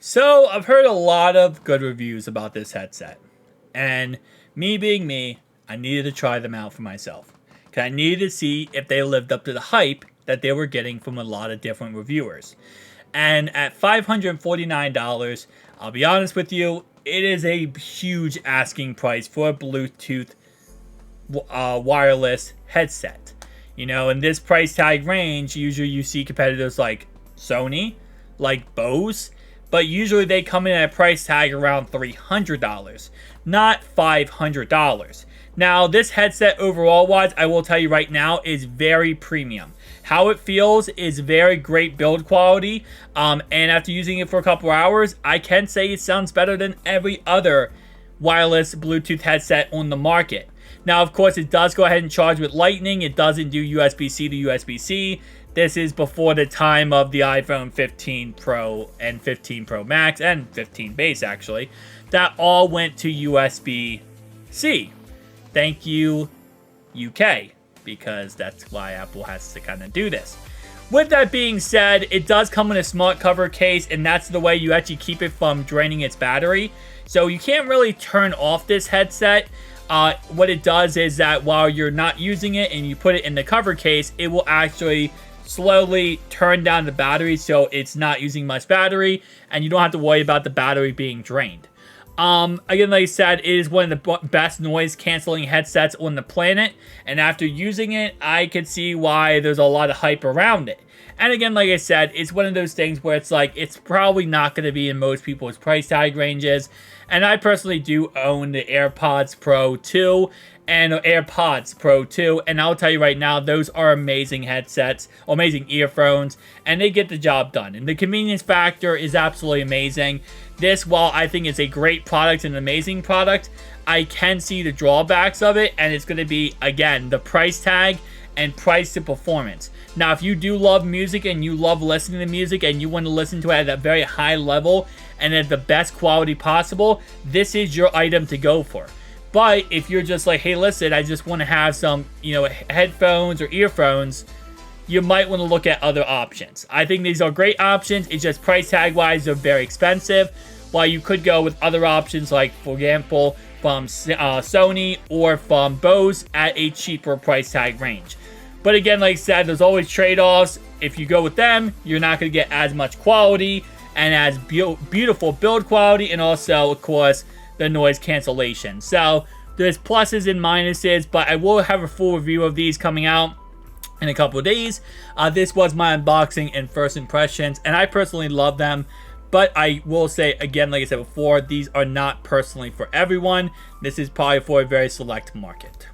So I've heard a lot of good reviews about this headset, and me being me, I needed to try them out for myself. 'Cause I needed to see if they lived up to the hype that they were getting from a lot of different reviewers. And at $549, I'll be honest with you, it is a huge asking price for a Bluetooth wireless headset. You know, in this price tag range, usually you see competitors like Sony, like Bose, but usually they come in at a price tag around $300, not $500. Now, this headset overall wise, I will tell you right now, is very premium. How it feels is very great build quality, and after using it for a couple hours, I can say it sounds better than every other wireless Bluetooth headset on the market. Now, of course, it does go ahead and charge with Lightning. It doesn't do USB-C to USB-C. This is before the time of the iPhone 15 Pro and 15 Pro Max and 15 base, actually. That all went to USB-C. Thank you, UK, because that's why Apple has to kind of do this. With that being said, it does come in a smart cover case, and that's the way you actually keep it from draining its battery. So you can't really turn off this headset. What it does is that while you're not using it and you put it in the cover case, it will actually slowly turn down the battery so it's not using much battery, and you don't have to worry about the battery being drained. Again, like I said, it is one of the best noise canceling headsets on the planet, and after using it, I can see why there's a lot of hype around it. And again, like I said, it's one of those things where it's like, it's probably not going to be in most people's price tag ranges. And I personally do own the AirPods Pro 2 and AirPods Pro 2, and I'll tell you right now, those are amazing headsets, amazing earphones, and they get the job done. And the convenience factor is absolutely amazing. This, while I think it's a great product and an amazing product, I can see the drawbacks of it, and it's going to be, again, the price tag and price to performance. Now, if you do love music and you love listening to music and you want to listen to it at a very high level and at the best quality possible, this is your item to go for. But if you're just like, hey, listen, I just want to have some, headphones or earphones, you might want to look at other options. I think these are great options. It's just price tag wise, they're very expensive. While you could go with other options like, for example, from Sony or from Bose at a cheaper price tag range. But again, like I said, there's always trade-offs. If you go with them, you're not going to get as much quality and as beautiful build quality, and also, of course, the noise cancellation. So there's pluses and minuses, but I will have a full review of these coming out in a couple of days. This was my unboxing and first impressions, and I personally love them. But I will say, again, like I said before, these are not personally for everyone. This is probably for a very select market.